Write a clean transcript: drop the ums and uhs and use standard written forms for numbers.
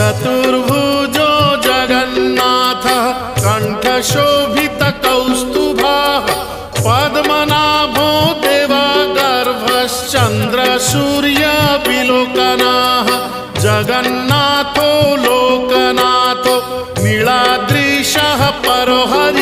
चतुर्भुजो जगन्नाथः कण्ठशोभितकौस्तुभः पद्मनाभो देवगर्भश्चन्द्रसूर्यविलोकनः जगन्नाथो लोकनाथो नीलाद्रीशः परो हरिः